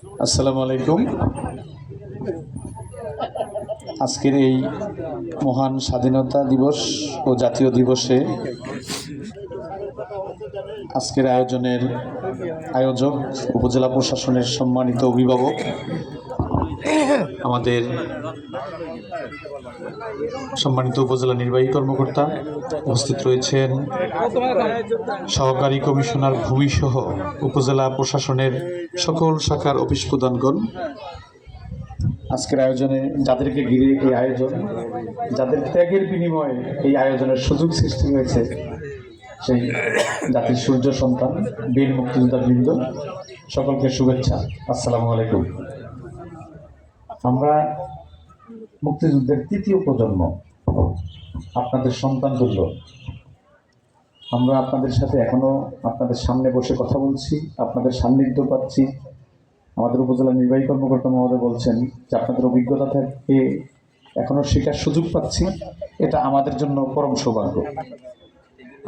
আসসালামু আলাইকুম। আজকের এই মহান স্বাধীনতা দিবস ও জাতীয় দিবসে আজকের আয়োজনের আয়োজক উপজেলা প্রশাসনের সম্মানিত অভিভাবক, আমাদের সম্মানিত উপজেলা নির্বাহী কর্মকর্তা, উপস্থিত রয়েছেন সহকারী কমিশনার ভূমিসহ উপজেলা প্রশাসনের সকল শাখার অফিস প্রধানগণ, আজকের আয়োজনে যাদেরকে ঘিরে এই আয়োজন, যাদের ত্যাগের বিনিময়ে এই আয়োজনের সুযোগ সৃষ্টি হয়েছে, সেই জাতির সূর্য সন্তান বীর মুক্তিযোদ্ধা বৃন্দ, সকলকে শুভেচ্ছা। আসসালামু আলাইকুম। আমরা মুক্তিযুদ্ধের তৃতীয় প্রজন্ম, আপনাদের সন্তান তুল্য। আমরা আপনাদের সাথে এখনো আপনাদের সামনে বসে কথা বলছি, আপনাদের সান্নিধ্য পাচ্ছি। আমাদের উপজেলা নির্বাহী কর্মকর্তা মহোদয় বলছেন যে আপনাদের অভিজ্ঞতা থেকে এখনো শেখার সুযোগ পাচ্ছি। এটা আমাদের জন্য পরম সৌভাগ্য।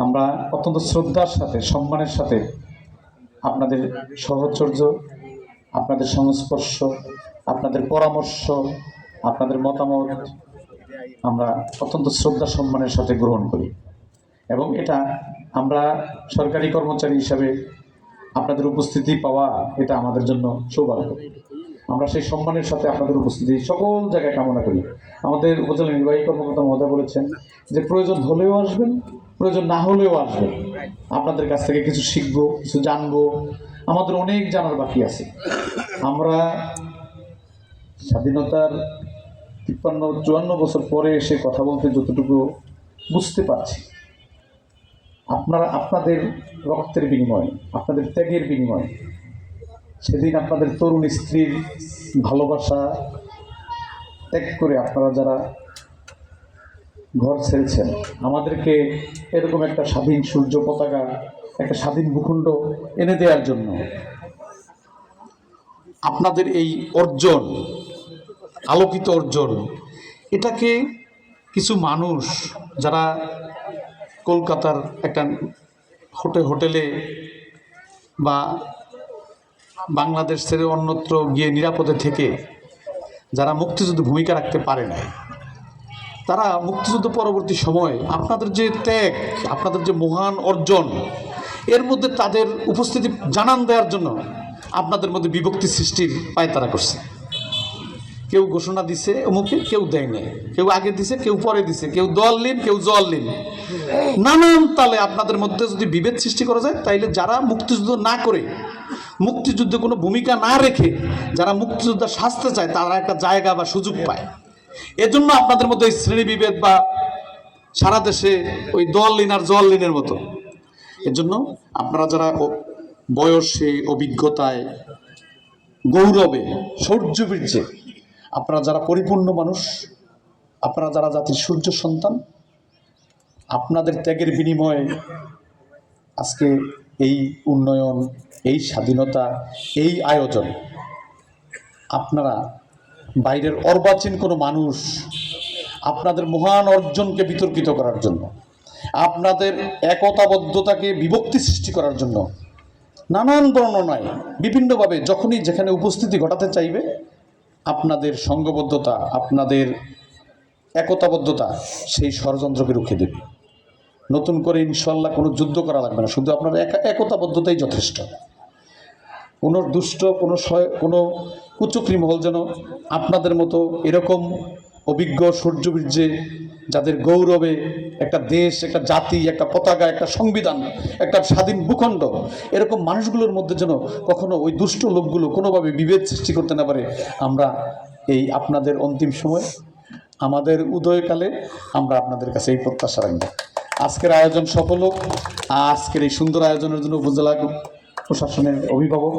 আমরা অত্যন্ত শ্রদ্ধার সাথে, সম্মানের সাথে আপনাদের সহচর্য, আপনাদের সংস্পর্শ, আপনাদের পরামর্শ, আপনাদের মতামত আমরা অত্যন্ত শ্রদ্ধা সম্মানের সাথে গ্রহণ করি, এবং এটা আমরা সরকারি কর্মচারী হিসাবে আপনাদের উপস্থিতি পাওয়া এটা আমাদের জন্য সৌভাগ্য। আমরা সেই সম্মানের সাথে আপনাদের উপস্থিতি সকল জায়গায় কামনা করি। আমাদের উপজেলা নির্বাহী কর্মকর্তা মহোদয় বলেছেন যে প্রয়োজন হলেও আসবেন, প্রয়োজন না হলেও আসবেন। আপনাদের কাছ থেকে কিছু শিখবো, কিছু জানবো, আমাদের অনেক জানার বাকি আছে। আমরা স্বাধীনতার 53-54 বছর পরে এসে কথা বলতে যতটুকু বুঝতে পারছি, আপনাদের রক্তের বিনিময়ে, আপনাদের ত্যাগের বিনিময়ে, সেদিন আপনাদের তরুণ স্ত্রীর ভালোবাসা ত্যাগ করে আপনারা যারা ঘর ছেড়েছেন, আমাদেরকে এরকম একটা স্বাধীন সূর্য পতাকা, একটা স্বাধীন ভূখণ্ড এনে দেওয়ার জন্য আপনাদের এই অর্জন, আলোকিত অর্জন, এটাকে কিছু মানুষ যারা কলকাতার একটা হোটেলে বা বাংলাদেশ ছেড়ে অন্যত্র গিয়ে নিরাপদে থেকে যারা মুক্তিযুদ্ধে ভূমিকা রাখতে পারে না, তারা মুক্তিযুদ্ধ পরবর্তী সময়ে আপনাদের যে ত্যাগ, আপনাদের যে মহান অর্জন, এর মধ্যে তাদের উপস্থিতি জানান দেওয়ার জন্য আপনাদের মধ্যে বিভক্তি সৃষ্টির পায়তারা করছে। কেউ ঘোষণা দিছে অমুকে, কেউ দেয় নাই, কেউ আগে দিছে, কেউ পরে দিছে, কেউ দোয়াল্লিন, কেউ জোয়াল্লিন, নানান তালে আপনাদের মধ্যে যদি বিভেদ সৃষ্টি করা যায়, তাইলে যারা মুক্তিযুদ্ধ না করে, মুক্তিযুদ্ধে কোনো ভূমিকা না রেখে যারা মুক্তিযোদ্ধা সাজতে চায়, তারা একটা জায়গা বা সুযোগ পায়। এজন্য আপনাদের মধ্যে এই শ্রেণী বিভেদ বা সারা দেশে ওই দোয়াল্লিন আর জোয়াল্লিনের মতো। এজন্য আপনারা যারা বয়সে, অভিজ্ঞতায়, গৌরবে, শৌর্যবীর্যে আপনারা যারা পরিপূর্ণ মানুষ, আপনারা যারা জাতির সূর্য সন্তান, আপনাদের ত্যাগের বিনিময়ে আজকে এই উন্নয়ন, এই স্বাধীনতা, এই আয়োজন। আপনারা বাইরের অর্বাচীন কোনো মানুষ আপনাদের মহান অর্জনকে বিতর্কিত করার জন্য, আপনাদের একতাবদ্ধতাকে বিভক্তি সৃষ্টি করার জন্য নানান বর্ণনায় বিভিন্নভাবে যখনই যেখানে উপস্থিতি ঘটাতে চাইবে, আপনাদের সংঘবদ্ধতা, আপনাদের একতাবদ্ধতা সেই ষড়যন্ত্রকে রুখে দেবে। নতুন করে ইনশাল্লাহ কোনো যুদ্ধ করা লাগবে না, শুধু আপনার একতাবদ্ধতাই যথেষ্ট। কোনো দুষ্ট, কোনো কুচক্রী মহল যেন আপনাদের মতো এরকম অভিজ্ঞ সূর্যবীর্যে, যাদের গৌরবে একটা দেশ, একটা জাতি, একটা পতাকা, একটা সংবিধান, একটা স্বাধীন ভূখণ্ড, এরকম মানুষগুলোর মধ্যে যেন কখনো ওই দুষ্ট লোকগুলো কোনোভাবে বিভেদ সৃষ্টি করতে না পারে। আমরা এই আপনাদের অন্তিম সময়, আমাদের উদয়কালে আমরা আপনাদের কাছে এই প্রত্যাশা রাখব। আজকের আয়োজন সফল হোক। আজকের এই সুন্দর আয়োজনের জন্য উপজেলা প্রশাসনের অভিভাবক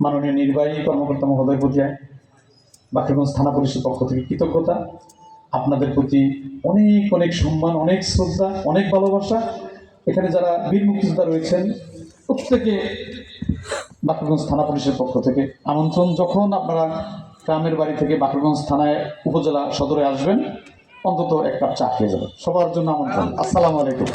মাননীয় নির্বাহী কর্মকর্তা মহোদয়ের প্রতি, বাকেরগঞ্জ থানা পুলিশের পক্ষ থেকে কৃতজ্ঞতা। আপনাদের প্রতি অনেক অনেক সম্মান, অনেক শ্রদ্ধা, অনেক ভালোবাসা। এখানে যারা বীর মুক্তিযোদ্ধা রয়েছেন প্রত্যেকে বাকেরগঞ্জ থানা পুলিশের পক্ষ থেকে আমন্ত্রণ। যখন আপনারা গ্রামের বাড়ি থেকে বাকেরগঞ্জ থানায় উপজেলা সদরে আসবেন, অন্তত এক কাপ চা খেয়ে যাবেন। সবার জন্য আমন্ত্রণ। আসসালামু আলাইকুম।